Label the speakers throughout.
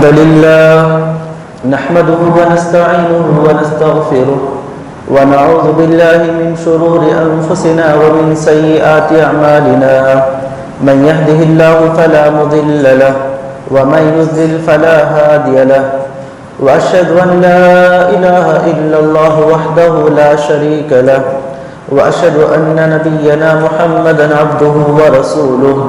Speaker 1: الحمد لله نحمده ونستعينه ونستغفره ونعوذ بالله من شرور أنفسنا ومن سيئات أعمالنا من يهده الله فلا مضل له ومن يضلل فلا هادي له وأشهد أن لا إله إلا الله وحده لا شريك له وأشهد أن نبينا محمدا عبده ورسوله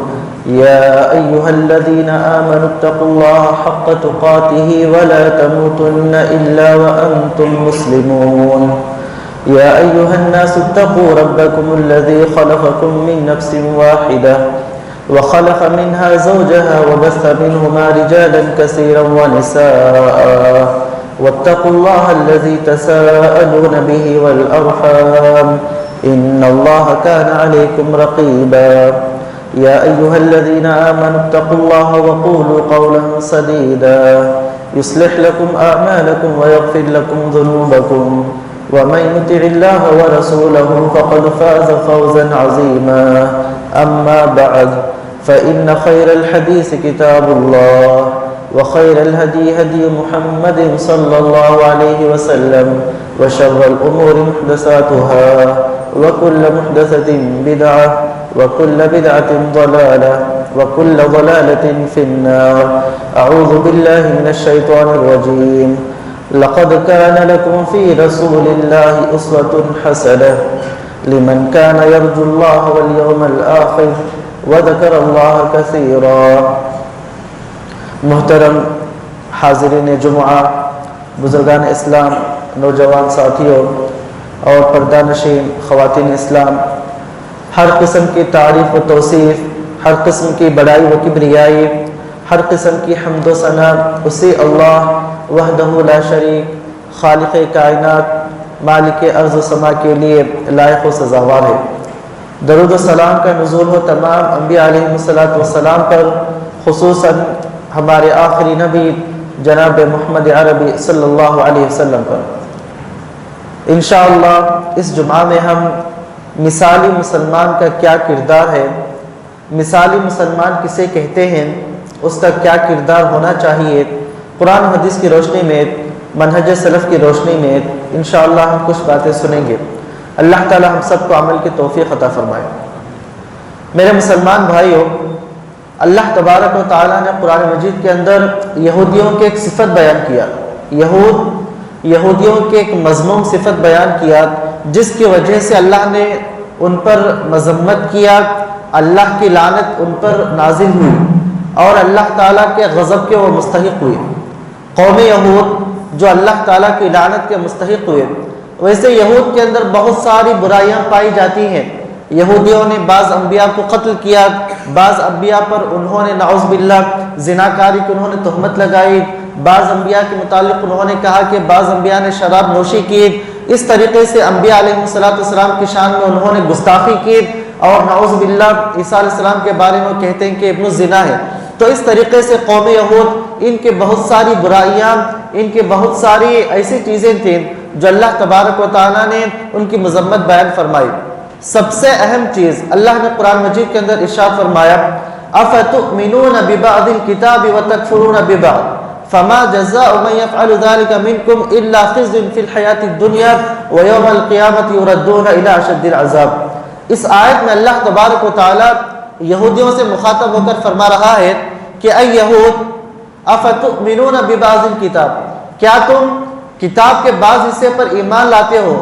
Speaker 1: يا أيها الذين آمنوا اتقوا الله حق تقاته ولا تموتن إلا وأنتم مسلمون يا أيها الناس اتقوا ربكم الذي خلقكم من نفس واحدة وخلق منها زوجها وبث منهما رجالا كثيرا ونساء واتقوا الله الذي تساءلون به والأرحام إن الله كان عليكم رقيبا يا أيها الذين آمنوا اتقوا الله وقولوا قولا سديدا يصلح لكم أعمالكم ويغفر لكم ذنوبكم ومن يطع الله ورسوله فقد فاز فوزا عظيما أما بعد فإن خير الحديث كتاب الله وخير الهدي هدي محمد صلى الله عليه وسلم وشر الأمور محدثاتها وكل محدثة بدعة وكل بدعة ضلالة وكل ضلالة في النار أعوذ بالله من الشيطان الرجيم لقد كان لكم في رسول الله أسوة حسنة لمن كان يرجو الله واليوم الآخر وذكر الله كثيرا محترم حاضرین جمعہ، بزرگان اسلام، نوجوان ساتھیوں اور پردہ نشین خواتین اسلام، ہر قسم کی تعریف و توصیف، ہر قسم کی بڑائی و کبریائی، ہر قسم کی حمد و ثنا اسی اللہ وحدہ لا شریک خالق کائنات مالک ارض و سما کے لیے لائق و سزاوار ہے۔ درود و سلام کا نزول ہو تمام انبیاء علیہ السلام پر، خصوصاً ہمارے آخری نبی جناب محمد عربی صلی اللہ علیہ وسلم پر۔ انشاءاللہ اس جمعہ میں ہم مثالی مسلمان کا کیا کردار ہے، مثالی مسلمان کسے کہتے ہیں، اس کا کیا کردار ہونا چاہیے، قرآن و حدیث کی روشنی میں، منہج سلف کی روشنی میں انشاءاللہ ہم کچھ باتیں سنیں گے۔ اللہ تعالی ہم سب کو عمل کی توفیق عطا فرمائے۔ میرے مسلمان بھائیوں، اللہ تبارک و تعالیٰ نے قرآن مجید کے اندر یہودیوں کے ایک صفت بیان کیا، یہودیوں کے ایک مذموم صفت بیان کیا، جس کی وجہ سے اللہ نے ان پر مذمت کیا، اللہ کی لعنت ان پر نازل ہوئی اور اللہ تعالیٰ کے غضب کے وہ مستحق ہوئے۔ قوم یہود جو اللہ تعالیٰ کی لعنت کے مستحق ہوئے، ویسے یہود کے اندر بہت ساری برائیاں پائی جاتی ہیں۔ یہودیوں نے بعض انبیاء کو قتل کیا، بعض انبیاء پر انہوں نے نعوذ باللہ زناکاری کی انہوں نے تہمت لگائی، بعض انبیاء کے متعلق انہوں نے کہا کہ بعض انبیاء نے شراب نوشی کی، اس طریقے سے انبیاء علیہ السلام کی شان میں انہوں نے گستاخی کی، اور نعوذ باللہ عیسیٰ علیہ السلام کے بارے میں کہتے ہیں کہ ابن الزنا ہے۔ تو اس طریقے سے قوم یہود، ان کے بہت ساری برائیاں، ان کے بہت ساری ایسی چیزیں تھیں جو اللہ تبارک و تعالیٰ نے ان کی مذمت بیان فرمائی۔ سب سے اہم چیز اللہ نے قرآن مجید کے اندر ارشاد فرمایا، افتؤمنون ببعض الکتاب وتکفرون ببعض فما جزاء من يفعل ذلك منكم الا خزي في الحياة الدنيا ويوم القيامة يردون الى اشد العذاب۔ اس آیت میں اللہ تبارک و تعالیٰ یہودیوں سے مخاطب ہو کر فرما رہا ہے کہ اے یہود، افتؤمنون ببعض الکتاب، کیا تم کتاب کے بعض حصے پر ایمان لاتے ہو،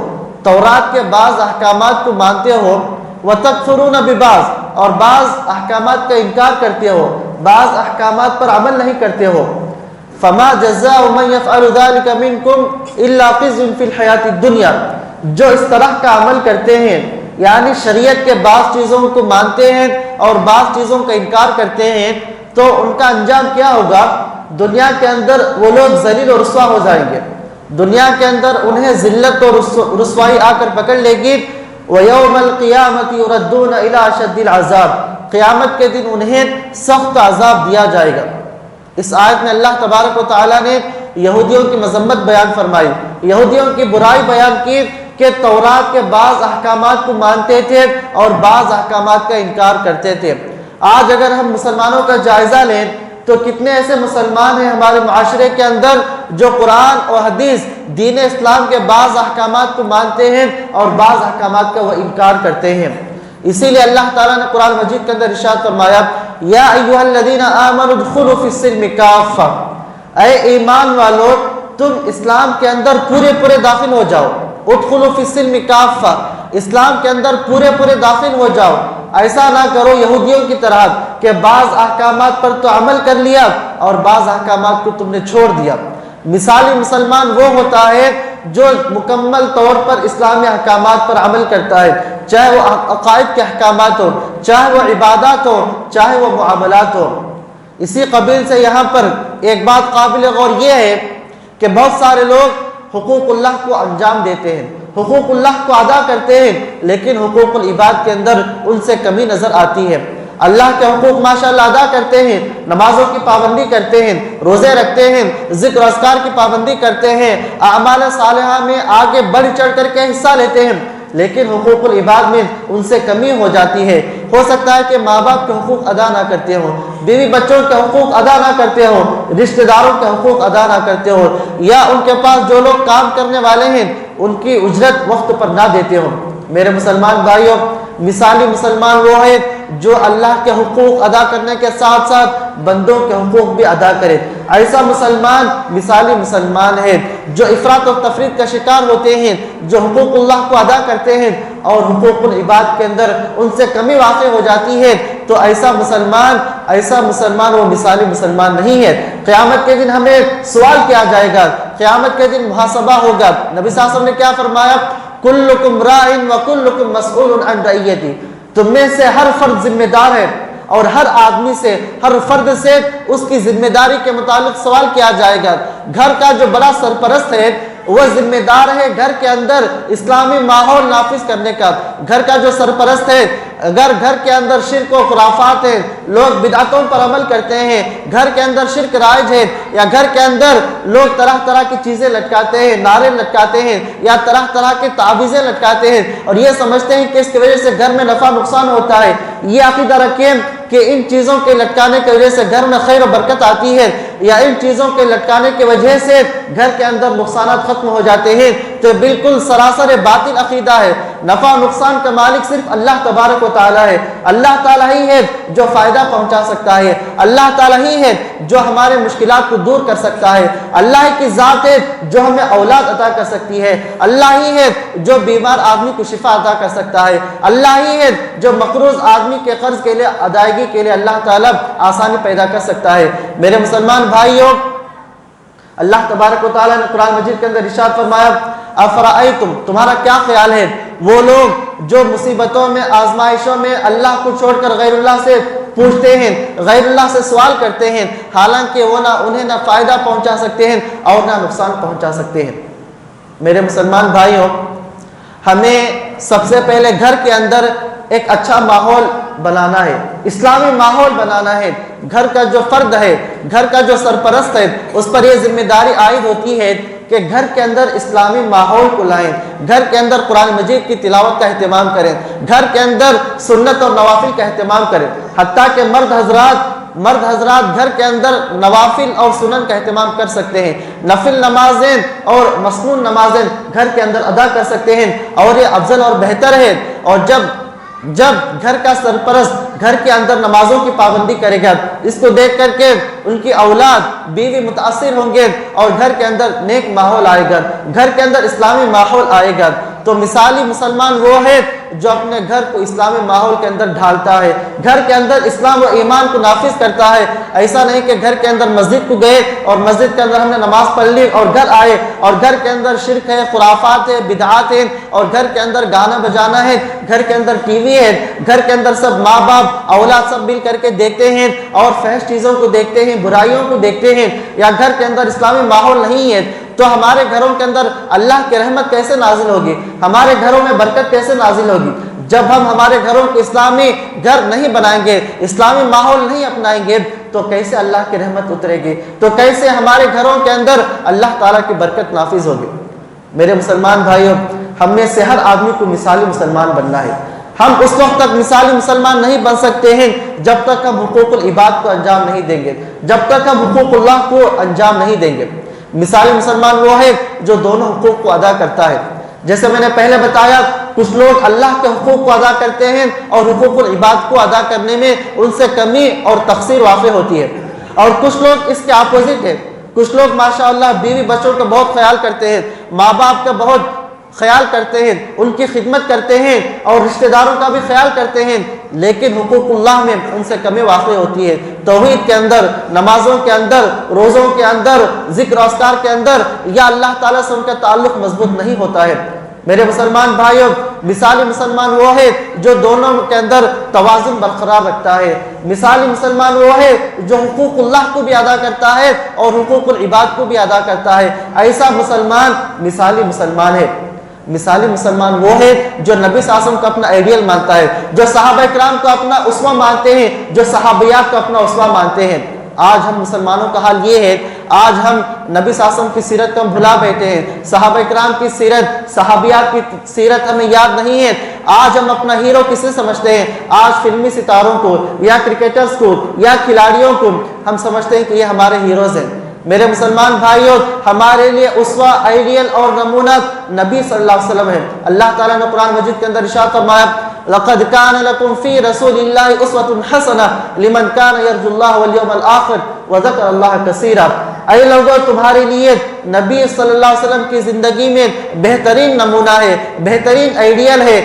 Speaker 1: تورات کے بعض احکامات کو مانتے ہو، وتکفرون ببعض، اور بعض احکامات کا انکار کرتے ہو، بعض احکامات پر عمل نہیں کرتے ہو، فما جزاء من يفعل ذلك منكم الا خزي في الحياة الدنيا، جو اس طرح کا عمل کرتے ہیں، یعنی شریعت کے بعض چیزوں کو مانتے ہیں اور بعض چیزوں کا انکار کرتے ہیں، تو ان کا انجام کیا ہوگا؟ دنیا کے اندر وہ لوگ ذلیل اور رسوا ہو جائیں گے، دنیا کے اندر انہیں ذلت اور رسوائی آ کر پکڑ لے گی۔ وَيَوْمَ الْقِيَامَةِ يُرَدُّونَ إِلَىٰ أَشَدِّ الْعَذَابِ، قیامت کے دن انہیں سخت عذاب دیا جائے گا۔ اس آیت میں اللہ تبارک و تعالیٰ نے یہودیوں کی مذمت بیان فرمائی، یہودیوں کی برائی بیان کی کہ تورات کے بعض احکامات کو مانتے تھے اور بعض احکامات کا انکار کرتے تھے۔ آج اگر ہم مسلمانوں کا جائزہ لیں تو کتنے ایسے مسلمان ہیں ہمارے معاشرے کے اندر جو قرآن اور حدیث دین اسلام کے بعض احکامات کو مانتے ہیں اور بعض احکامات کا وہ انکار کرتے ہیں۔ اسی لیے اللہ تعالیٰ نے قرآن مجید کے اندر ارشاد فرمایا یا ایھا الذین آمنوا ادخلوا فی السلم کافہ، اے ایمان والو تم اسلام کے اندر پورے داخل ہو جاؤ۔ ادخلوا فی السلم کافہ، اسلام کے اندر پورے داخل ہو جاؤ۔ ایسا نہ کرو یہودیوں کی طرح کہ بعض احکامات پر تو عمل کر لیا اور بعض احکامات کو تم نے چھوڑ دیا۔ مثالی مسلمان وہ ہوتا ہے جو مکمل طور پر اسلامی احکامات پر عمل کرتا ہے، چاہے وہ عقائد کے احکامات ہو، چاہے وہ عبادات ہو، چاہے وہ معاملات ہو۔ اسی قبیل سے یہاں پر ایک بات قابل غور یہ ہے کہ بہت سارے لوگ حقوق اللہ کو انجام دیتے ہیں، حقوق اللہ کو ادا کرتے ہیں، لیکن حقوق العباد کے اندر ان سے کمی نظر آتی ہے۔ اللہ کے حقوق ماشاءاللہ ادا کرتے ہیں، نمازوں کی پابندی کرتے ہیں، روزے رکھتے ہیں، ذکر اذکار کی پابندی کرتے ہیں، اعمال صالحہ میں آگے بڑھ چڑھ کر کے حصہ لیتے ہیں، لیکن حقوق العباد میں ان سے کمی ہو جاتی ہے۔ ہو سکتا ہے کہ ماں باپ کے حقوق ادا نہ کرتے ہو، بیوی بچوں کے حقوق ادا نہ کرتے ہو، رشتہ داروں کے حقوق ادا نہ کرتے ہو، یا ان کے پاس جو لوگ کام کرنے والے ہیں ان کی اجرت وقت پر نہ دیتے ہو۔ میرے مسلمان بھائیوں، مثالی مسلمان وہ ہے جو اللہ کے حقوق ادا کرنے کے ساتھ ساتھ بندوں کے حقوق بھی ادا کرے۔ ایسا مسلمان مثالی مسلمان ہے جو افراط و تفریط کا شکار ہوتے ہیں، جو حقوق اللہ کو ادا کرتے ہیں اور حقوق العباد کے اندر ان سے کمی واقع ہو جاتی ہے، تو ایسا مسلمان وہ مثالی مسلمان نہیں ہے۔ قیامت کے دن ہمیں سوال کیا جائے گا، قیامت کے دن محاسبہ ہوگا۔ نبی صلی اللہ علیہ وسلم نے کیا فرمایا؟ کلکم راع وکلکم مسئول عن رعیتہ، تم میں سے ہر فرد ذمہ دار ہے اور ہر آدمی سے، ہر فرد سے اس کی ذمہ داری کے متعلق سوال کیا جائے گا۔ گھر کا جو بڑا سرپرست ہے وہ ذمہ دار ہے گھر کے اندر اسلامی ماحول نافذ کرنے کا۔ گھر کا جو سرپرست ہے، اگر گھر کے اندر شرک و خرافات ہے، لوگ بدعتوں پر عمل کرتے ہیں، گھر کے اندر شرک رائج ہے، یا گھر کے اندر لوگ طرح طرح کی چیزیں لٹکاتے ہیں، نعرے لٹکاتے ہیں، یا طرح طرح کے تعویذیں لٹکاتے ہیں اور یہ سمجھتے ہیں کہ اس کی وجہ سے گھر میں نفع نقصان ہوتا ہے، یہ عقیدہ رکھیں کہ ان چیزوں کے لٹکانے کی وجہ سے گھر میں خیر و برکت آتی ہے، یا ان چیزوں کے لٹکانے کی وجہ سے گھر کے اندر نقصانات ختم ہو جاتے ہیں، تو بالکل سراسر باطل عقیدہ ہے۔ نفع و نقصان کا مالک صرف اللہ تبارک و تعالیٰ ہے۔ اللہ تعالیٰ ہی ہے جو فائدہ پہنچا سکتا ہے، اللہ تعالیٰ ہی ہے جو ہمارے مشکلات کو دور کر سکتا ہے، اللہ ہی کی ذات ہے جو ہمیں اولاد عطا کر سکتی ہے، اللہ ہی ہے جو بیمار آدمی کو شفا عطا کر سکتا ہے، اللہ ہی ہے جو مقروض آدمی کے قرض کے لیے ادائیگی کے لیے اللہ تعالیٰ آسانی پیدا کر سکتا ہے۔ میرے مسلمان بھائیوں، اللہ تبارک و تعالیٰ نے قرآن مجید کے اندر ارشاد فرمایا افرأیتم، تمہارا کیا خیال ہے وہ لوگ جو مصیبتوں میں، آزمائشوں میں اللہ کو چھوڑ کر غیر اللہ سے پوچھتے ہیں، غیر اللہ سے سوال کرتے ہیں، حالانکہ وہ انہیں نہ فائدہ پہنچا سکتے ہیں اور نہ نقصان پہنچا سکتے ہیں۔ میرے مسلمان بھائیوں، ہمیں سب سے پہلے گھر کے اندر ایک اچھا ماحول بنانا ہے، اسلامی ماحول بنانا ہے۔ گھر کا جو فرد ہے، گھر کا جو سرپرست ہے، اس پر یہ ذمہ داری عائد ہوتی ہے کہ گھر کے اندر اسلامی ماحول کو لائیں، گھر کے اندر قرآن مجید کی تلاوت کا اہتمام کریں، گھر کے اندر سنت اور نوافل کا اہتمام کریں، حتیٰ کہ مرد حضرات گھر کے اندر نوافل اور سنن کا اہتمام کر سکتے ہیں، نفل نمازیں اور مسنون نمازیں گھر کے اندر ادا کر سکتے ہیں، اور یہ افضل اور بہتر ہے۔ اور جب گھر کا سرپرست گھر کے اندر نمازوں کی پابندی کرے گا، اس کو دیکھ کر کے ان کی اولاد بیوی متاثر ہوں گے اور گھر کے اندر نیک ماحول آئے گا، گھر کے اندر اسلامی ماحول آئے گا۔ تو مثالی مسلمان وہ ہے جو اپنے گھر کو اسلامی ماحول کے اندر ڈھالتا ہے، گھر کے اندر اسلام و ایمان کو نافذ کرتا ہے۔ ایسا نہیں کہ گھر کے اندر مسجد کو گئے اور مسجد کے اندر ہم نے نماز پڑھ لی اور گھر آئے اور گھر کے اندر شرک ہے، خرافات ہے، بدعات ہے، اور گھر کے اندر گانا بجانا ہے، گھر کے اندر ٹی وی ہے، گھر کے اندر سب ماں باپ اولاد سب مل کر کے دیکھتے ہیں اور فحش چیزوں کو دیکھتے ہیں، برائیوں کو دیکھتے ہیں، یا گھر کے اندر اسلامی ماحول نہیں ہے، تو ہمارے گھروں کے اندر اللہ کی رحمت کیسے نازل ہوگی؟ ہمارے گھروں میں برکت کیسے نازل ہوگی؟ جب ہم ہمارے گھروں کو اسلامی گھر نہیں بنائیں گے، اسلامی ماحول نہیں اپنائیں گے، تو کیسے اللہ کی رحمت اترے گی؟ تو کیسے ہمارے گھروں کے اندر اللہ تعالیٰ کی برکت نافذ ہوگی؟ میرے مسلمان بھائیوں، ہم میں سے ہر آدمی کو مثالی مسلمان بننا ہے، ہم اس وقت تک مثالی مسلمان نہیں بن سکتے ہیں جب تک ہم حقوق العباد کو انجام نہیں دیں گے، جب تک ہم حقوق اللہ کو انجام نہیں دیں گے۔ مثالی مسلمان وہ ہے جو دونوں حقوق کو ادا کرتا ہے۔ جیسے میں نے پہلے بتایا، کچھ لوگ اللہ کے حقوق کو ادا کرتے ہیں اور حقوق العباد کو ادا کرنے میں ان سے کمی اور تقصیر واقع ہوتی ہے، اور کچھ لوگ اس کے اپوزٹ ہے۔ کچھ لوگ ماشاءاللہ بیوی بچوں کا بہت خیال کرتے ہیں، ماں باپ کا بہت خیال کرتے ہیں، ان کی خدمت کرتے ہیں اور رشتہ داروں کا بھی خیال کرتے ہیں، لیکن حقوق اللہ میں ان سے کمی واقع ہوتی ہے۔ توحید کے اندر، نمازوں کے اندر، روزوں کے اندر، ذکر و اذکار کے اندر یا اللہ تعالیٰ سے ان کا تعلق مضبوط نہیں ہوتا ہے۔ میرے مسلمان بھائیوں، مثالی مسلمان وہ ہے جو دونوں کے اندر توازن برقرار رکھتا ہے۔ مثالی مسلمان وہ ہے جو حقوق اللہ کو بھی ادا کرتا ہے اور حقوق العباد کو بھی ادا کرتا ہے۔ ایسا مسلمان مثالی مسلمان ہے۔ مثالی مسلمان وہ ہے جو نبی صلی اللہ علیہ وسلم کو اپنا آئیڈیل مانتا ہے، جو صحابہ کرام کو اپنا اسوہ مانتے ہیں، جو صحابیات کو اپنا اسوہ مانتے ہیں۔ آج ہم مسلمانوں کا حال یہ ہے، آج ہم نبی صلی اللہ علیہ وسلم کی سیرت کو ہم بھلا بیٹھے ہیں، صحابہ کرام کی سیرت، صحابیات کی سیرت ہمیں یاد نہیں ہے۔ آج ہم اپنا ہیرو کسے سمجھتے ہیں؟ آج فلمی ستاروں کو یا کرکٹرز کو یا کھلاڑیوں کو ہم سمجھتے ہیں کہ یہ ہمارے ہیروز ہیں۔ میرے مسلمان بھائیوں، ہمارے لیے اسوہ، آئیڈیل اور نمونہ نبی صلی اللہ علیہ وسلم ہے۔ اللہ تعالیٰ نے قرآن مجید کے اندر ارشاد فرمایا، لَقَدْ كَانَ لَكُمْ فِي رَسُولِ اللَّهِ أُسْوَةٌ حَسَنَةٌ لِمَنْ كَانَ يَرْجُو اللَّهَ وَالْيَوْمَ الْآخِرَ وَذَكَرَ اللَّهَ كَثِيرًا۔ اے لوگوں، تمہارے لیے نبی صلی اللہ علیہ وسلم کی زندگی میں بہترین نمونہ ہے، بہترین آئیڈیل ہے۔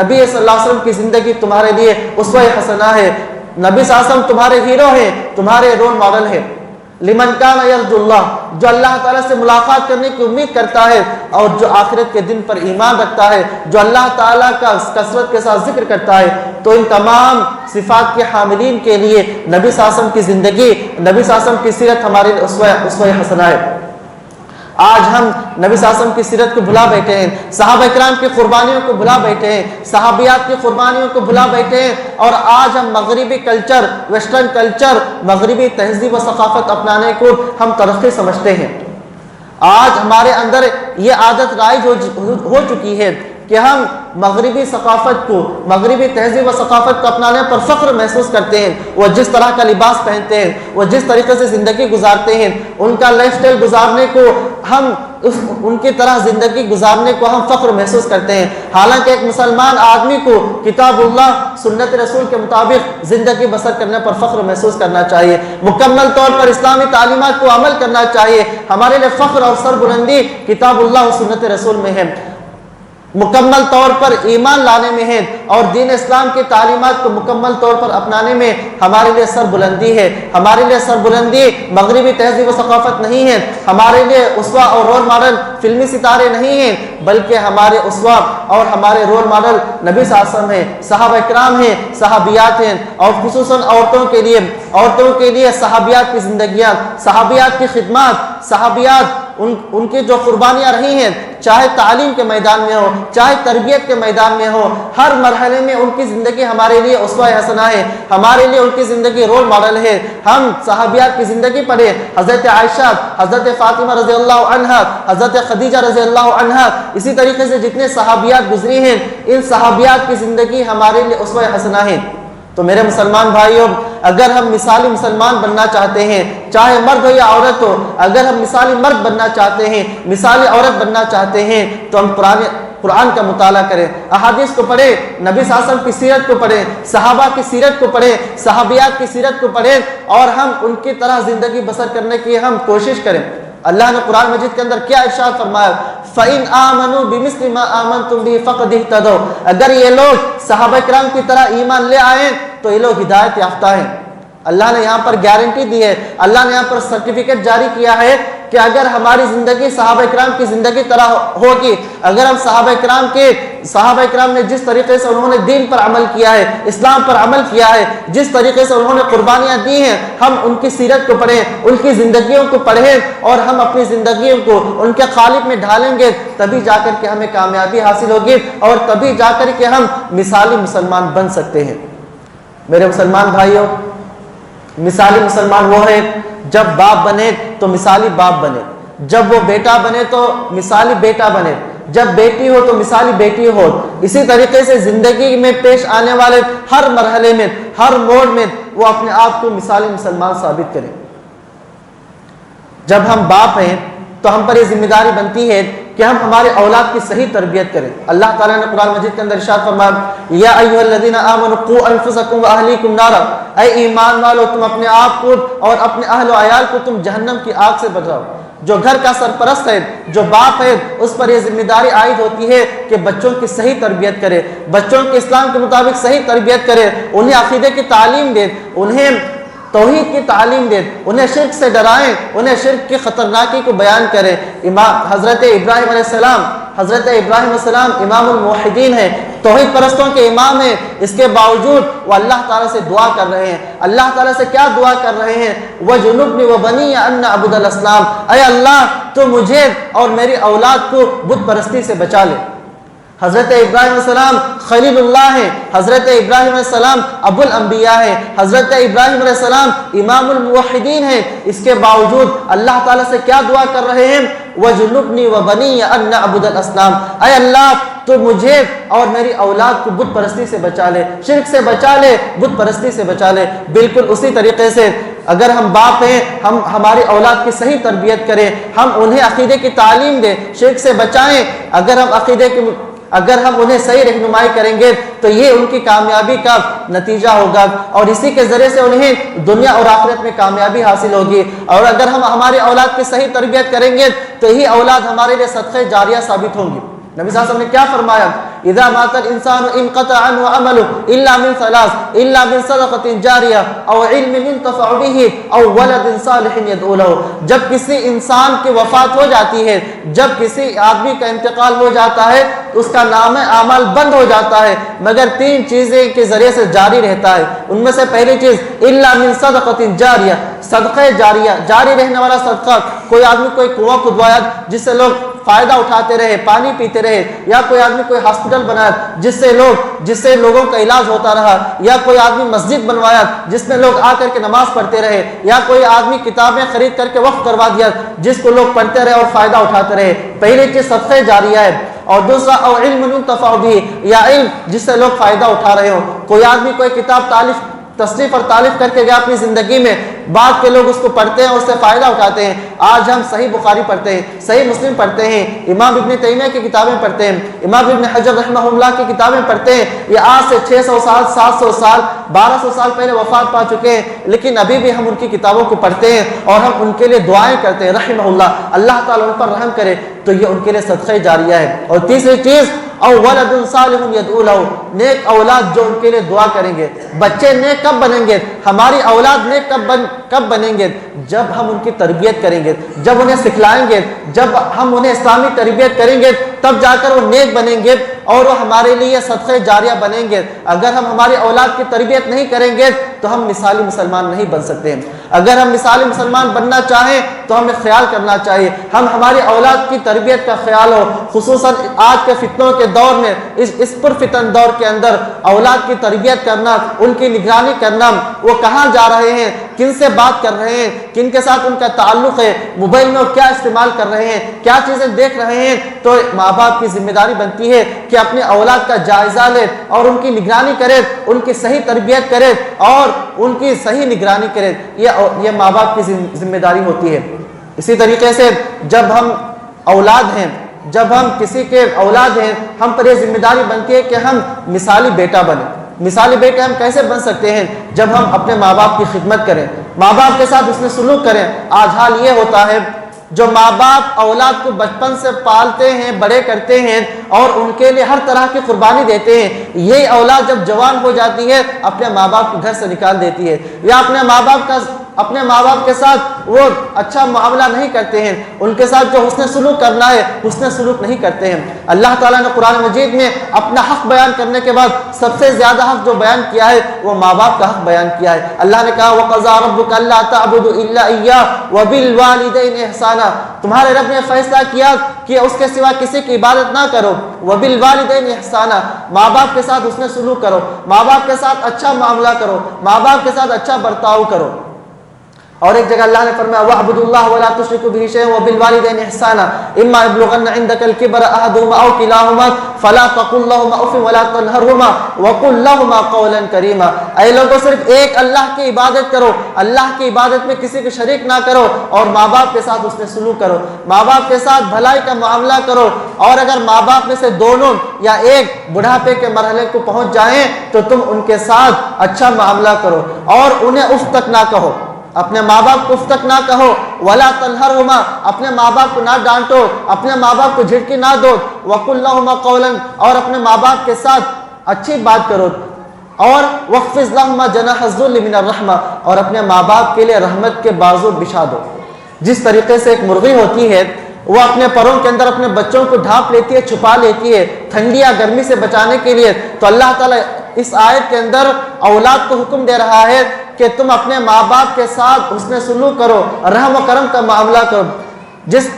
Speaker 1: نبی صلی اللہ علیہ وسلم کی زندگی تمہارے لیے اسوہ حسنہ ہے۔ نبی صلی اللہ علیہ وسلم تمہارے ہیرو ہیں، تمہارے رول ماڈل ہیں۔ لمن کان یرجو اللہ، جو اللہ تعالیٰ سے ملاقات کرنے کی امید کرتا ہے اور جو آخرت کے دن پر ایمان رکھتا ہے، جو اللہ تعالیٰ کا کثرت کے ساتھ ذکر کرتا ہے، تو ان تمام صفات کے حاملین کے لیے نبی صلی اللہ علیہ وسلم کی زندگی، نبی صلی اللہ علیہ وسلم کی سیرت ہمارے اسوہ حسنہ ہے۔ آج ہم نبی صلی اللہ علیہ وسلم کی سیرت کو بھلا بیٹھے ہیں، صحابہ کرام کی قربانیوں کو بھلا بیٹھے ہیں، صحابیات کی قربانیوں کو بھلا بیٹھے ہیں، اور آج ہم مغربی کلچر، ویسٹرن کلچر، مغربی تہذیب و ثقافت اپنانے کو ہم ترقی سمجھتے ہیں۔ آج ہمارے اندر یہ عادت رائج ہو چکی ہے کہ ہم مغربی ثقافت کو، مغربی تہذیب و ثقافت کو اپنانے پر فخر محسوس کرتے ہیں۔ وہ جس طرح کا لباس پہنتے ہیں، وہ جس طریقے سے زندگی گزارتے ہیں، ان کا لائف سٹائل گزارنے کو ہم ان کی طرح زندگی گزارنے کو ہم فخر محسوس کرتے ہیں۔ حالانکہ ایک مسلمان آدمی کو کتاب اللہ، سنت رسول کے مطابق زندگی بسر کرنے پر فخر محسوس کرنا چاہیے، مکمل طور پر اسلامی تعلیمات کو عمل کرنا چاہیے۔ ہمارے لیے فخر اور سربلندی کتاب اللہ اور سنت رسول میں ہے، مکمل طور پر ایمان لانے میں ہے، اور دین اسلام کی تعلیمات کو مکمل طور پر اپنانے میں ہمارے لیے سر بلندی ہے۔ ہمارے لیے سر بلندی مغربی تہذیب و ثقافت نہیں ہے، ہمارے لیے اسوہ اور رول ماڈل فلمی ستارے نہیں ہیں، بلکہ ہمارے اسوہ اور ہمارے رول ماڈل نبی صلی اللہ علیہ وسلم ہیں، صحابہ کرام ہیں، صحابیات ہیں، اور خصوصاً عورتوں کے لیے صحابیات کی زندگیاں، صحابیات کی خدمات، صحابیات ان کی جو قربانیاں رہی ہیں، چاہے تعلیم کے میدان میں ہو، چاہے تربیت کے میدان میں ہو، ہر مرحلے میں ان کی زندگی ہمارے لیے اسوہ حسنہ ہے، ہمارے لیے ان کی زندگی رول ماڈل ہے۔ ہم صحابیات کی زندگی پڑھیں، حضرت عائشہ، حضرت فاطمہ رضی اللہ عنہا، حضرت خدیجہ رضی اللہ عنہا، اسی طریقے سے جتنے صحابیات گزری ہیں، ان صحابیات کی زندگی ہمارے لیے اسوہ حسنہ ہے۔ تو میرے مسلمان بھائیوں، اگر ہم مثالی مسلمان بننا چاہتے ہیں، چاہے مرد ہو یا عورت ہو، اگر ہم مثالی مرد بننا چاہتے ہیں، مثالی عورت بننا چاہتے ہیں، تو ہم قرآن کا مطالعہ کریں، احادیث کو پڑھیں، نبی صلی اللہ علیہ وسلم کی سیرت کو پڑھیں، صحابہ کی سیرت کو پڑھیں، صحابیات کی سیرت کو پڑھیں، اور ہم ان کی طرح زندگی بسر کرنے کی ہم کوشش کریں۔ اللہ نے قرآن مجید کے اندر کیا ارشاد فرمایا؟ فَإِنْ آمَنُوا بِمِثْلِ مَا آمَنْتُمْ بِهِ فَقَدِ اهْتَدَوْا، اگر یہ لوگ صحابہ کرام کی طرح ایمان لے آئیں تو یہ لوگ ہدایت یافتہ ہیں۔ اللہ نے یہاں پر گارنٹی دی ہے، اللہ نے یہاں پر سرٹیفکیٹ جاری کیا ہے کہ اگر ہماری زندگی صحابہ کرام کی زندگی طرح ہوگی، اگر ہم صحابہ کرام نے جس طریقے سے انہوں نے دین پر عمل کیا ہے، اسلام پر عمل کیا ہے، جس طریقے سے انہوں نے قربانیاں دی ہیں، ہم ان کی سیرت کو پڑھیں، ان کی زندگیوں کو پڑھیں، اور ہم اپنی زندگیوں کو ان کے قالب میں ڈھالیں گے، تبھی جا کر کے ہمیں کامیابی حاصل ہوگی، اور تبھی جا کر کے ہم مثالی مسلمان بن سکتے ہیں۔ میرے مسلمان بھائیوں، مثالی مسلمان وہ ہے جب باپ بنے تو مثالی باپ بنے، جب وہ بیٹا بنے تو مثالی بیٹا بنے، جب بیٹی ہو تو مثالی بیٹی ہو. اسی طریقے سے زندگی میں پیش آنے والے ہر مرحلے میں، ہر موڑ میں وہ اپنے آپ کو مثالی مسلمان ثابت کرے. جب ہم باپ ہیں تو ہم پر یہ ذمہ داری بنتی ہے کہ ہم ہمارے اولاد کی صحیح تربیت کریں. اللہ تعالیٰ نے قرآن مجید کے اندر ارشاد فرمایا یا ایھا الذین آمنوا قوا انفسکم واہلیکم نارا، اے ایمان والو تم اپنے آپ کو اور اپنے اہل و عیال کو تم جہنم کی آگ سے بچاؤ. جو گھر کا سرپرست ہے، جو باپ ہے، اس پر یہ ذمہ داری عائد ہوتی ہے کہ بچوں کی صحیح تربیت کرے، بچوں کی اسلام کے مطابق صحیح تربیت کرے، انہیں عقیدے کی تعلیم دے، انہیں توحید کی تعلیم دے، انہیں شرک سے ڈرائیں، انہیں شرک کی خطرناکی کو بیان کریں. حضرت ابراہیم علیہ السلام امام الموحدین ہیں، توحید پرستوں کے امام ہیں. اس کے باوجود وہ اللہ تعالیٰ سے دعا کر رہے ہیں. اللہ تعالیٰ سے کیا دعا کر رہے ہیں؟ وَجُنُبْنِي وَبَنِيَّ أَن نَّعْبُدَ الْأَصْنَامَ، اے اللہ تو مجھے اور میری اولاد کو بت پرستی سے بچا لے. حضرت ابراہیم علیہ السلام خلیل اللہ ہیں، حضرت ابراہیم علیہ السلام ابو الانبیاء ہیں، حضرت ابراہیم علیہ السلام امام الموحدین ہیں. اس کے باوجود اللہ تعالیٰ سے کیا دعا کر رہے ہیں؟ وَجُنُبْنِي وَبَنِيَّ أَن نَّعْبُدَ الْأَصْنَامَ، اے اللہ تو مجھے اور میری اولاد کو بت پرستی سے بچا لے، شرک سے بچا لے، بت پرستی سے بچا لے. بالکل اسی طریقے سے اگر ہم باپ ہیں، ہم ہماری اولاد کی صحیح تربیت کریں، ہم انہیں عقیدے کی تعلیم دیں، شرک سے بچائیں. اگر ہم انہیں صحیح رہنمائی کریں گے تو یہ ان کی کامیابی کا نتیجہ ہوگا، اور اسی کے ذریعے سے انہیں دنیا اور آخرت میں کامیابی حاصل ہوگی. اور اگر ہم ہماری اولاد کی صحیح تربیت کریں گے تو یہی اولاد ہمارے لیے صدقہ جاریہ ثابت ہوں گی. نبی صلی اللہ علیہ وسلم نے کیا فرمایا؟ اذا مات الانسان انقطع عنه عمله الا من ثلاث، الا من صدقة جاریہ او علم ينتفع به او ولد صالح يدعو له. جب کسی انسان کی وفات ہو جاتی ہے، جب کسی آدمی کا انتقال ہو جاتا ہے تو اس کا نام اعمال بند ہو جاتا ہے مگر تین چیزیں کے ذریعے سے جاری رہتا ہے. ان میں سے پہلی چیز الا من صدقة جاریہ، صدقہ جاریہ، جاری رہنے والا صدقہ. کوئی آدمی کوئی کنواں کھدوایا جس سے لوگ فائدہ اٹھاتے رہے، پانی پیتے رہے، یا کوئی آدمی کوئی ہاسپٹل بنایا جس سے لوگوں کا علاج ہوتا رہا، یا کوئی آدمی مسجد بنوایا جس میں لوگ آ کر کے نماز پڑھتے رہے، یا کوئی آدمی کتابیں خرید کر کے وقف کروا دیا جس کو لوگ پڑھتے رہے اور فائدہ اٹھاتے رہے. پہلی چیز صدقہ جاریہ ہے. اور دوسرا او علم ينتفع به، یا علم جس سے لوگ فائدہ اٹھا رہے ہو. کوئی آدمی کوئی کتاب تصنیف اور تالیف کر کے گیا اپنی زندگی میں، بعد کے لوگ اس کو پڑھتے ہیں اور اس سے فائدہ اٹھاتے ہیں. آج ہم صحیح بخاری پڑھتے ہیں، صحیح مسلم پڑھتے ہیں، امام ابن تیمیہ کی کتابیں پڑھتے ہیں، امام ابن حجر رحمہ اللہ کی کتابیں پڑھتے ہیں. یہ آج سے 600 سال، 700 سال، 1200 سال پہلے وفات پا چکے ہیں، لیکن ابھی بھی ہم ان کی کتابوں کو پڑھتے ہیں اور ہم ان کے لیے دعائیں کرتے ہیں رحمہ اللہ، اللہ تعالیٰ ان پر رحم کرے. تو یہ ان کے لیے صدقہ جاریہ ہے. اور تیسری چیز او ولد صالح يدعو له، نیک اولاد جو ان کے لیے دعا کریں گے. بچے نیک کب بنیں گے؟ ہماری اولاد نیک کب بنیں گے؟ جب ہم ان کی تربیت کریں گے، جب انہیں سکھلائیں گے، جب ہم انہیں اسلامی تربیت کریں گے تب جا کر وہ نیک بنیں گے اور وہ ہمارے لیے صدقہ جاریہ بنیں گے. اگر ہم ہماری اولاد کی تربیت نہیں کریں گے تو ہم مثالی مسلمان نہیں بن سکتے. اگر ہم مثالی مسلمان بننا چاہیں تو ہمیں خیال کرنا چاہیے ہم ہماری اولاد کی تربیت کا خیال ہو. خصوصاً آج کے فتنوں کے دور میں، اس پر فتن دور کے اندر اولاد کی تربیت کرنا، ان کی نگرانی کرنا، وہ کہاں جا رہے ہیں، کن سے بات کر رہے ہیں، کن کے ساتھ ان کا تعلق ہے، موبائل میں وہ کیا استعمال کر رہے ہیں، کیا چیزیں دیکھ رہے ہیں. تو ماں باپ کی ذمہ داری بنتی ہے کہ اپنے اولاد کا جائزہ لے اور ان کی نگرانی کرے، ان کی صحیح تربیت کرے اور ان کی صحیح نگرانی کرے. یہ ماں باپ کی ذمہ داری ہوتی ہے. اسی طریقے سے جب ہم اولاد ہیں، جب ہم کسی کے اولاد ہیں، ہم پر یہ ذمہ داری بنتی ہے کہ ہم مثالی بیٹا بنیں. مثالی بیٹے ہم کیسے بن سکتے ہیں؟ جب ہم اپنے ماں باپ کی خدمت کریں، ماں باپ کے ساتھ حسن سلوک کریں. آج حال یہ ہوتا ہے جو ماں باپ اولاد کو بچپن سے پالتے ہیں، بڑے کرتے ہیں اور ان کے لیے ہر طرح کی قربانی دیتے ہیں، یہی اولاد جب جوان ہو جاتی ہے اپنے ماں باپ کو گھر سے نکال دیتی ہے، یا اپنے ماں باپ کے ساتھ وہ اچھا معاملہ نہیں کرتے ہیں، ان کے ساتھ جو حسن سلوک کرنا ہے حسن سلوک نہیں کرتے ہیں. اللہ تعالیٰ نے قرآن مجید میں اپنا حق بیان کرنے کے بعد سب سے زیادہ حق جو بیان کیا ہے وہ ماں باپ کا حق بیان کیا ہے. اللہ نے کہا وَقَضَىٰ رَبُّكَ أَلَّا تَعْبُدُوا إِلَّا إِيَّاهُ وَبِالْوَالِدَيْنِ إِحْسَانًا. تمہارے رب نے فیصلہ کیا کہ اس کے سوا کسی کی عبادت نہ کرو. وَبِالْوَالِدَيْنِ إِحْسَانًا، ماں باپ کے ساتھ حسن سلوک کرو، ماں باپ کے ساتھ اچھا معاملہ کرو، ماں باپ کے ساتھ اچھا برتاؤ کرو. اور ایک جگہ اللہ نے فرمایا وَاعْبُدُوا اللَّهَ وَلَا تُشْرِكُوا بِهِ شَيْئًا وَبِالْوَالِدَيْنِ إِحْسَانًا إِمَّا يَبْلُغَنَّ عِندَكَ الْكِبَرَ أَحَدُهُمَا أَوْ كِلَاهُمَا فَلَا تَقُل لَّهُمَا أُفٍّ وَلَا تَنْهَرْهُمَا وَقُل لَّهُمَا قَوْلًا كَرِيمًا۔ اے لوگوں صرف ایک اللہ کی عبادت کرو، اللہ کی عبادت میں کسی کو شریک نہ کرو، اور ماں باپ کے ساتھ اس نے سلوک کرو، ماں باپ کے ساتھ بھلائی کا معاملہ کرو، اور اگر ماں باپ میں سے دونوں یا ایک بڑھاپے کے مرحلے کو پہنچ جائیں تو تم ان کے ساتھ اچھا معاملہ کرو اور انہیں اف تک نہ کہو، اپنے ماں باپ کو اف تک نہ کہو، ولا تنہرہما، اپنے ماں باپ کو نہ ڈانٹو، اپنے ماں باپ کو جھٹکی نہ دو، وقل لہما قولا، اور اپنے ماں باپ کے ساتھ اچھی بات کرو، اور وخفض لہما جناح الذل من الرحمہ، اور اپنے ماں باپ کے لیے رحمت کے بازو بچھا دو۔ جس طریقے سے ایک مرغی ہوتی ہے وہ اپنے پروں کے اندر اپنے بچوں کو ڈھانپ لیتی ہے، چھپا لیتی ہے ٹھنڈی یا گرمی سے بچانے کے لیے، تو اللہ تعالیٰ اس آیت کے اندر اولاد کو حکم دے رہا ہے کہ تم اپنے ماں باپ کے ساتھ حسن سلوک کرو، رحم و کرم کا معاملہ کرو۔ جس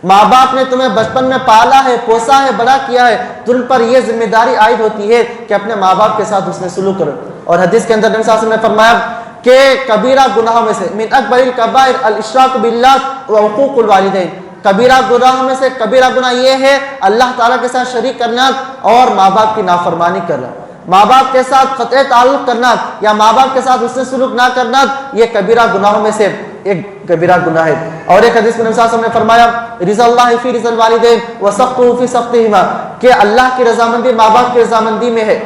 Speaker 1: ماں باپ نے تمہیں بچپن میں پالا ہے، پوسا ہے، بڑا کیا ہے، تم پر یہ ذمہ داری عائد ہوتی ہے کہ اپنے ماں باپ کے ساتھ حسن سلوک کرو۔ اور حدیث کے اندر نبی صلی اللہ علیہ وسلم نے فرمایا کہ کبیرہ گناہوں میں سے من اکبر الکبائر الاشراک باللہ وعقوق الوالدین، کبیرہ گناہوں میں سے کبیرہ گناہ یہ ہے اللہ تعالیٰ کے ساتھ شریک کرنا اور ماں باپ کی نافرمانی کرنا، ماں باپ کے ساتھ قطع تعلق کرنا یا ماں باپ کے ساتھ حسن سلوک نہ کرنا، یہ کبیرہ گناہوں میں سے ایک کبیرہ گناہ ہے۔ اور ایک حدیث میں نبی صلی اللہ علیہ وسلم نے فرمایا رضا اللہ فی رضا الوالدین وسخطہ فی سخطہما، کہ اللہ کی رضامندی ماں باپ کی رضامندی میں ہے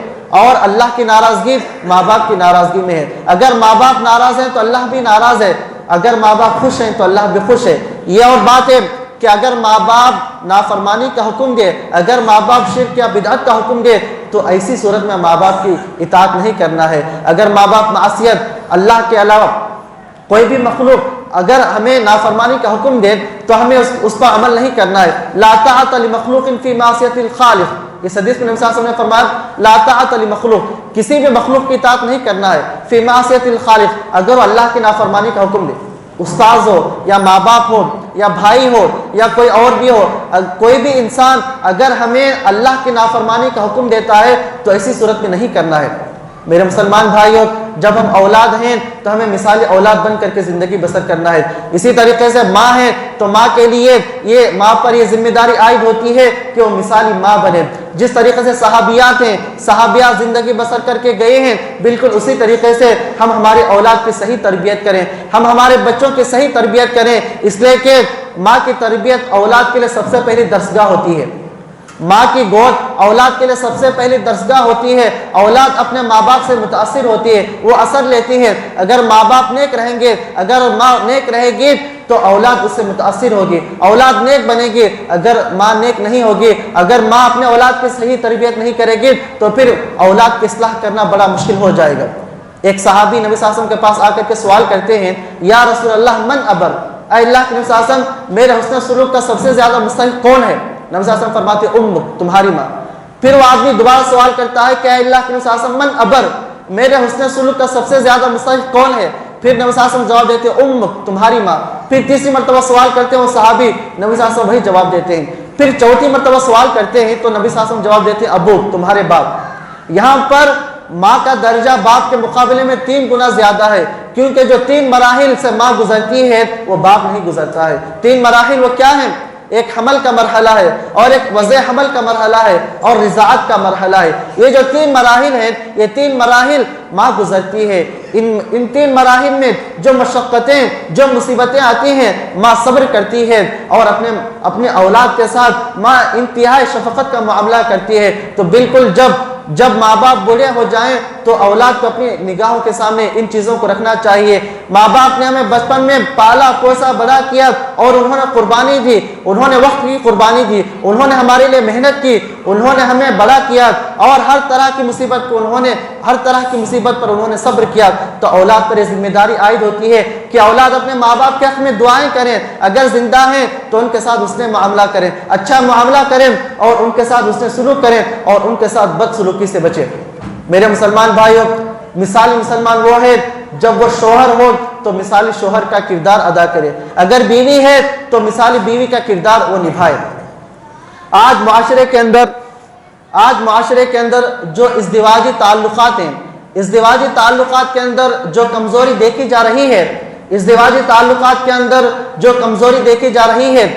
Speaker 1: اور اللہ کی ناراضگی ماں باپ کی ناراضگی میں ہے۔ اگر ماں باپ ناراض ہیں تو اللہ بھی ناراض ہے، اگر ماں باپ خوش ہیں تو اللہ بھی خوش ہے۔ یہ اور بات ہے کہ اگر ماں باپ نافرمانی کا حکم دے، اگر ماں باپ شرک یا بدعت کا حکم دے تو ایسی صورت میں ماں باپ کی اطاعت نہیں کرنا ہے۔ اگر ماں باپ معصیت، اللہ کے علاوہ کوئی بھی مخلوق اگر ہمیں نافرمانی کا حکم دے تو ہمیں اس پر عمل نہیں کرنا ہے۔ لا طاعۃ لمخلوق فی معصیۃ الخالق، اس حدیث میں نبی صلی اللہ علیہ وسلم نے فرمایا لا طاعۃ لمخلوق، کسی بھی مخلوق کی اطاعت نہیں کرنا ہے، فی معصیۃ الخالق، اگر وہ اللہ کی نافرمانی کا حکم دے، استاذ ہو یا ماں باپ ہو یا بھائی ہو یا کوئی اور بھی ہو، کوئی بھی انسان اگر ہمیں اللہ کی نافرمانی کا حکم دیتا ہے تو ایسی صورت میں نہیں کرنا ہے۔ میرے مسلمان بھائیوں، جب ہم اولاد ہیں تو ہمیں مثالی اولاد بن کر کے زندگی بسر کرنا ہے۔ اسی طریقے سے ماں ہے تو ماں کے لیے یہ ماں پر یہ ذمہ داری عائد ہوتی ہے کہ وہ مثالی ماں بنے۔ جس طریقے سے صحابیات ہیں، صحابیات زندگی بسر کر کے گئے ہیں، بالکل اسی طریقے سے ہم ہمارے اولاد کی صحیح تربیت کریں، ہم ہمارے بچوں کی صحیح تربیت کریں، اس لیے کہ ماں کی تربیت اولاد کے لیے سب سے پہلی درسگاہ ہوتی ہے۔ ماں کی گود اولاد کے لیے سب سے پہلی درسگاہ ہوتی ہے۔ اولاد اپنے ماں باپ سے متاثر ہوتی ہے، وہ اثر لیتی ہے۔ اگر ماں باپ نیک رہیں گے، اگر ماں نیک رہے گی تو اولاد اس سے متاثر ہوگی، اولاد نیک بنے گی۔ اگر ماں نیک نہیں ہوگی، اگر ماں اپنے اولاد کی صحیح تربیت نہیں کرے گی تو پھر اولاد کی اصلاح کرنا بڑا مشکل ہو جائے گا۔ ایک صحابی نبی صلی اللہ علیہ وسلم کے پاس آ کر کے سوال کرتے ہیں یا رسول اللہ من ابر، اے اللہ کے نبی صلی اللہ علیہ وسلم میرے حسن سلوک کا سب سے زیادہ مستحق کون ہے؟ نبی صلی اللہ علیہ وسلم فرماتے امک، تمہاری ماں۔ پھر وہ آدمی دوبارہ سوال کرتا ہے کہ اے اللہ کے نبی صلی اللہ علیہ وسلم من ابر، میرے حسن سلوک کا سب سے زیادہ مستحق کون ہے؟ پھر نبی صلی اللہ علیہ وسلم جواب دیتے ہیں امک، تمہاری ماں۔ پھر تیسری مرتبہ سوال کرتے ہیں وہ صحابی، نبی صلی اللہ علیہ وسلم وہی جواب دیتے ہیں۔ پھر چوتھی مرتبہ سوال کرتے ہیں تو نبی صلی اللہ علیہ وسلم جواب دیتے ہیں ابوک، تمہارے باپ۔ یہاں پر ماں کا درجہ باپ کے مقابلے میں 3 گنا زیادہ ہے، کیونکہ جو 3 مراحل سے ماں گزرتی ہے وہ باپ نہیں گزرتا ہے۔ 3 مراحل وہ کیا ہیں؟ ایک حمل کا مرحلہ ہے اور ایک وضع حمل کا مرحلہ ہے اور رضاعت کا مرحلہ ہے۔ یہ جو 3 مراحل ہیں، یہ 3 مراحل ماں گزرتی ہے۔ ان 3 مراحل میں جو مشقتیں، جو مصیبتیں آتی ہیں، ماں صبر کرتی ہے اور اپنے اولاد کے ساتھ ماں انتہائی شفقت کا معاملہ کرتی ہے۔ تو بالکل جب ماں باپ بوڑھے ہو جائیں تو اولاد کو اپنی نگاہوں کے سامنے ان چیزوں کو رکھنا چاہیے۔ ماں باپ نے ہمیں بچپن میں پالا پوسا بڑا کیا اور انہوں نے قربانی دی، انہوں نے وقت کی قربانی دی، انہوں نے ہمارے لیے محنت کی، انہوں نے ہمیں بڑا کیا اور ہر طرح کی مصیبت پر انہوں نے صبر کیا۔ تو اولاد پر یہ ذمہ داری عائد ہوتی ہے کہ اولاد اپنے ماں باپ کے حق میں دعائیں کریں، اگر زندہ ہیں تو ان کے ساتھ اس نے معاملہ کریں، اچھا معاملہ کریں اور ان کے ساتھ اس نے سلوک کریں اور ان کے ساتھ بد سلوکی سے بچیں۔ میرے مسلمان بھائیوں، مثالی مسلمان وہ ہے جب وہ شوہر ہو تو مثالی شوہر کا کردار ادا کرے، اگر بیوی ہے تو مثالی بیوی کا کردار وہ نبھائے۔ آج معاشرے کے اندر جو ازدواجی تعلقات ہیں، ازدواجی تعلقات کے اندر جو کمزوری دیکھی جا رہی ہے، ازدواجی تعلقات کے اندر جو کمزوری دیکھی جا رہی ہے،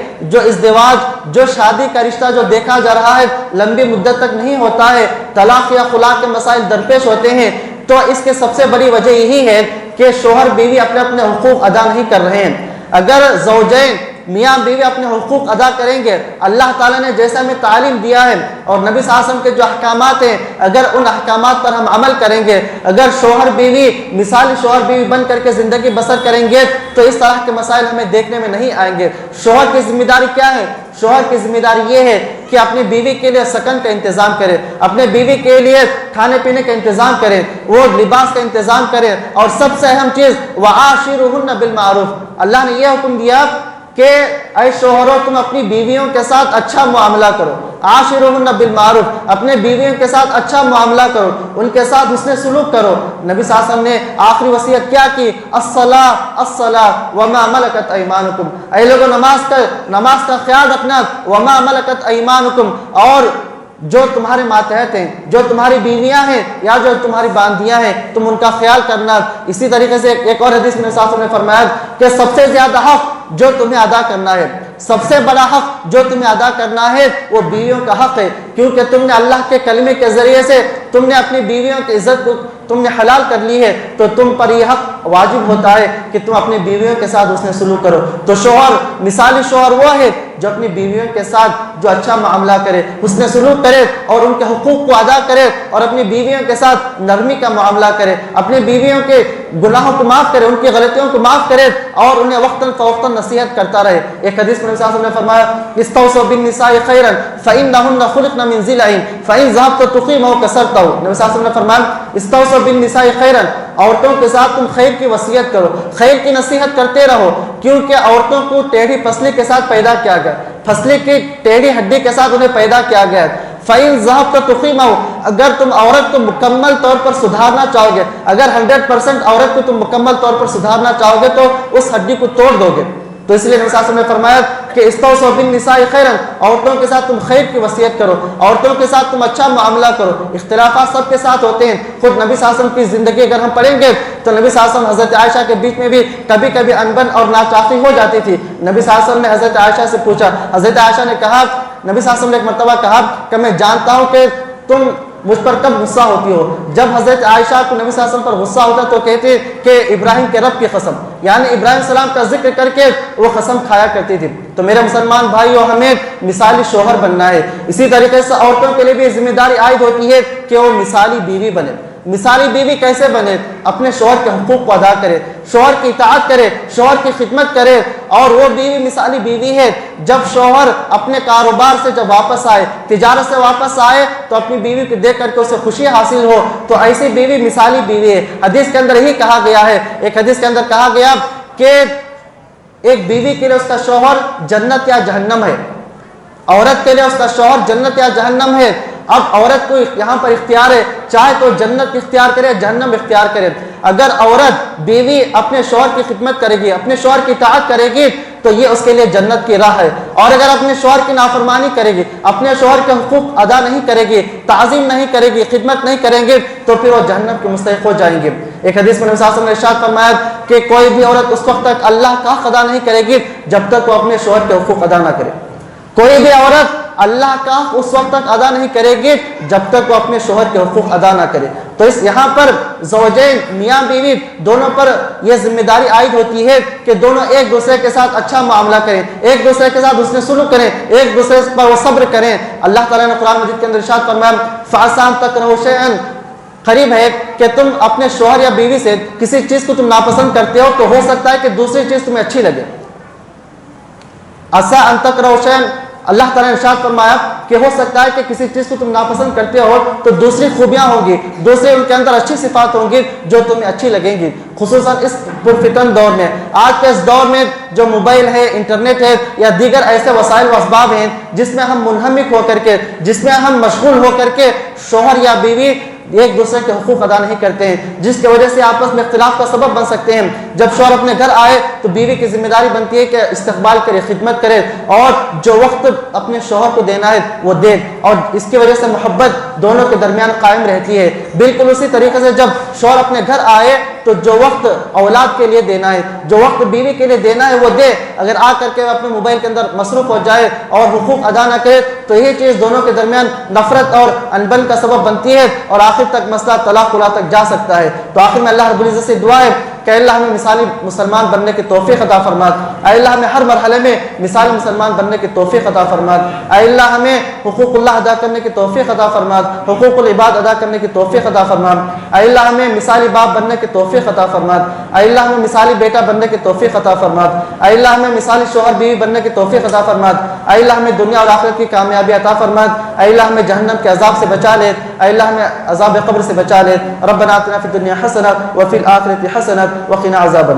Speaker 1: جو شادی کا رشتہ جو دیکھا جا رہا ہے لمبی مدت تک نہیں ہوتا ہے، طلاق یا خلا کے مسائل درپیش ہوتے ہیں، تو اس کے سب سے بڑی وجہ یہی ہے کہ شوہر بیوی اپنے اپنے حقوق ادا نہیں کر رہے ہیں۔ اگر زوجین میاں بیوی اپنے حقوق ادا کریں گے، اللہ تعالیٰ نے جیسا ہمیں تعلیم دیا ہے اور نبی صلی اللہ علیہ وسلم کے جو احکامات ہیں، اگر ان احکامات پر ہم عمل کریں گے، اگر شوہر بیوی مثالی شوہر بیوی بن کر کے زندگی بسر کریں گے، تو اس طرح کے مسائل ہمیں دیکھنے میں نہیں آئیں گے۔ شوہر کی ذمہ داری کیا ہے؟ شوہر کی ذمہ داری یہ ہے کہ اپنی بیوی کے لیے سکن کا انتظام کرے، اپنے بیوی کے لیے کھانے پینے کا انتظام کرے، وہ لباس کا انتظام کرے، اور سب سے اہم چیز وَعَاشِرُهُنَّ بِالْمَعْرُوفِ، اللہ نے یہ حکم دیا کہ اے شوہروں تم اپنی بیویوں کے ساتھ اچھا معاملہ کرو، عاشرہن بالمعروف، اپنے بیویوں کے ساتھ اچھا معاملہ کرو، ان کے ساتھ حسن سلوک کرو۔ نبی صلی اللہ علیہ وسلم نے آخری وصیت کیا کی؟ الصلاۃ الصلاۃ وما ملکت ایمانکم، اے لوگوں نماز کا خیال رکھنا، وما ملکت ایمانکم، اور جو تمہارے ماتحت ہیں، جو تمہاری بیویاں ہیں یا جو تمہاری باندیاں ہیں، تم ان کا خیال کرنا۔ اسی طریقے سے ایک اور حدیث میں صاحب نے فرمایا کہ سب سے زیادہ حق جو تمہیں ادا کرنا ہے، سب سے بڑا حق جو تمہیں ادا کرنا ہے وہ بیویوں کا حق ہے، کیونکہ تم نے اللہ کے کلمے کے ذریعے سے تم نے اپنی بیویوں کی عزت کو تم نے حلال کر لی ہے، تو تم پر یہ حق واجب ہوتا ہے کہ تم اپنی بیویوں کے ساتھ حسن سلوک کرو۔ تو شوہر، مثالی شوہر وہ ہے جو اپنی بیویوں کے ساتھ جو اچھا معاملہ کرے، حسن سلوک کرے اور ان کے حقوق کو ادا کرے، اور اپنی بیویوں کے ساتھ نرمی کا معاملہ کرے، اپنی بیویوں کے گناہوں کو معاف کرے، ان کی غلطیوں کو معاف کرے، اور انہیں وقتاً فوقتاً نصیحت کرتا رہے۔ ایک حدیث میں نبی صلی اللہ علیہ وسلم نے فرمایا استوصوا بالنساء خیرا فإنهن خلقن من ضلع فإن ذهبت تقيمه كسرته۔ نبی صلی اللہ علیہ وسلم نے فرمایا استوصوا بالنساء خیرا، عورتوں کے ساتھ تم خیر کی وصیت کرو، خیر کی نصیحت کرتے رہو، کیونکہ عورتوں کو ٹیڑھی پسلی کے ساتھ پیدا کیا گیا، پسلی کی ٹیڑھی ہڈی کے ساتھ انہیں پیدا کیا گیا ہے۔ فَإِن ذَهَبْتَ تُقِيمَهُ، اگر تم عورت کو مکمل طور پر سدھارنا چاہو گے، اگر 100% عورت کو تم مکمل طور پر سدھارنا چاہو گے تو اس ہڈی کو توڑ دو گے۔ تو اس لیے نبی صلی اللہ علیہ وسلم نے فرمایا کہ استوصوا بالنساء خیرا، عورتوں کے ساتھ تم خیر کی وصیت کرو، عورتوں کے ساتھ تم اچھا معاملہ کرو۔ اختلافات سب کے ساتھ ہوتے ہیں، خود نبی صلی اللہ علیہ وسلم کی زندگی اگر ہم پڑھیں گے تو نبی صلی اللہ علیہ وسلم حضرت عائشہ کے بیچ میں بھی کبھی کبھی انبن اور ناچاقی ہو جاتی تھی۔ نبی صلی اللہ علیہ وسلم نے حضرت عائشہ سے پوچھا، حضرت عائشہ نے کہا، نبی صلی اللہ علیہ وسلم نے ایک مرتبہ کہا کہ میں جانتا ہوں کہ تم مجھ پر کب غصہ ہوتی ہو۔ جب حضرت عائشہ کو نبی صلی اللہ علیہ وسلم پر غصہ ہوتا تو کہتے کہ ابراہیم کے رب کی قسم، یعنی ابراہیم السلام کا ذکر کر کے وہ قسم کھایا کرتی تھی۔ تو میرے مسلمان بھائیو، ہمیں مثالی شوہر بننا ہے۔ اسی طریقے سے عورتوں کے لیے بھی ذمہ داری عائد ہوتی ہے کہ وہ مثالی بیوی بنے۔ مثالی بیوی کیسے بنے؟ اپنے شوہر کے حقوق کو ادا کرے، شوہر کی اطاعت کرے، شوہر کی خدمت کرے، اور وہ بیوی مثالی بیوی ہے جب شوہر اپنے کاروبار سے جب واپس آئے، تجارت سے واپس آئے، تو اپنی بیوی کو دیکھ کر کے اسے خوشی حاصل ہو، تو ایسی بیوی مثالی بیوی ہے۔ حدیث کے اندر ہی کہا گیا ہے، ایک حدیث کے اندر کہا گیا کہ ایک بیوی کے لیے اس کا شوہر جنت یا جہنم ہے، عورت کے لیے اس کا شوہر جنت یا جہنم ہے۔ اب عورت کو یہاں پر اختیار ہے، چاہے تو جنت اختیار کرے، جہنم اختیار کرے۔ اگر عورت بیوی اپنے شوہر کی خدمت کرے گی، اپنے شوہر کی اطاعت کرے گی، تو یہ اس کے لیے جنت کی راہ ہے، اور اگر اپنے شوہر کی نافرمانی کرے گی، اپنے شوہر کے حقوق ادا نہیں کرے گی، تعظیم نہیں کرے گی، خدمت نہیں کریں گے، تو پھر وہ جہنم کے مستحق ہو جائیں گے۔ ایک حدیث میں نبی صلی اللہ علیہ وسلم نے ارشاد فرمایا کہ کوئی بھی عورت اس وقت تک اللہ کا حق ادا نہیں کرے گی جب تک وہ اپنے شوہر کے حقوق ادا نہ کرے۔ کوئی بھی عورت اللہ کا اس وقت تک ادا نہیں کرے گی جب تک وہ اپنے شوہر کے حقوق ادا نہ کرے۔ تو یہاں پر زوجین، میاں بیوی دونوں پر یہ ذمہ داری عائد ہوتی ہے کہ دونوں ایک دوسرے کے ساتھ اچھا معاملہ کریں، ایک دوسرے کے ساتھ حسن سلوک کریں، ایک دوسرے پر وہ صبر کریں۔ اللہ تعالیٰ نے قرآن مجید کے اندر ارشاد فرمایا فَعَسَىٰ أَن تَكْرَهُوا شَيْئًا، قریب ہے کہ تم اپنے شوہر یا بیوی سے کسی چیز کو تم ناپسند کرتے ہو تو ہو سکتا ہے کہ دوسری چیز تمہیں اچھی لگے۔ عَسَىٰ أَن تَكْرَهُوا شَيْئًا، اللہ تعالیٰ نے ارشاد فرمایا کہ ہو سکتا ہے کہ کسی چیز کو تم ناپسند کرتے ہو تو دوسری خوبیاں ہوں گی، دوسرے ان کے اندر اچھی صفات ہوں گی جو تمہیں اچھی لگیں گی، خصوصاً اس پرفتن دور میں۔ آج کے اس دور میں جو موبائل ہے، انٹرنیٹ ہے، یا دیگر ایسے وسائل و اسباب ہیں جس میں ہم منہمک ہو کر کے، جس میں ہم مشغول ہو کر کے شوہر یا بیوی ایک دوسرے کے حقوق ادا نہیں کرتے ہیں، جس کی وجہ سے آپس میں اختلاف کا سبب بن سکتے ہیں۔ جب شوہر اپنے گھر آئے تو بیوی کی ذمہ داری بنتی ہے کہ استقبال کرے، خدمت کرے، اور جو وقت اپنے شوہر کو دینا ہے وہ دے، اور اس کی وجہ سے محبت دونوں کے درمیان قائم رہتی ہے۔ بالکل اسی طریقے سے جب شوہر اپنے گھر آئے تو جو وقت اولاد کے لیے دینا ہے، جو وقت بیوی کے لیے دینا ہے وہ دے۔ اگر آ کر کے اپنے موبائل کے اندر مصروف ہو جائے اور حقوق ادا نہ کرے تو یہ چیز دونوں کے درمیان نفرت اور انبن کا سبب بنتی ہے، اور آخر تک مسئلہ طلاق خلا تک جا سکتا ہے۔ تو آخر میں اللہ رب العزت سے دعا ہے کہ اللہ ہمیں مثالی مسلمان بننے کی توفیق عطا فرما، اے اللہ ہمیں ہر مرحلے میں مثالی مسلمان بننے کی توفیق عطا فرما، اے اللہ ہمیں حقوق اللہ ادا کرنے کی توفیق عطا فرما، حقوق العباد ادا کرنے کی توفیق عطا فرما، اے اللہ ہمیں مثالی باپ بننے کی توفیق عطا فرما، اے اللہ ہمیں مثالی بیٹا بننے کی توفیق عطا فرما، اے اللہ ہمیں مثالی شوہر بیوی بننے کی توفیق عطا فرما، اے اللہ ہمیں دنیا اور آخرت کی کامیابی عطا فرما، اے اللہ ہمیں جہنم کے عذاب سے بچا لے، اے اللہ ہمیں عذاب قبر سے بچا لے۔ ربنا آتنا فی الدنیا حسنہ وفی الآخرۃ حسنہ وقنا عذاب النار۔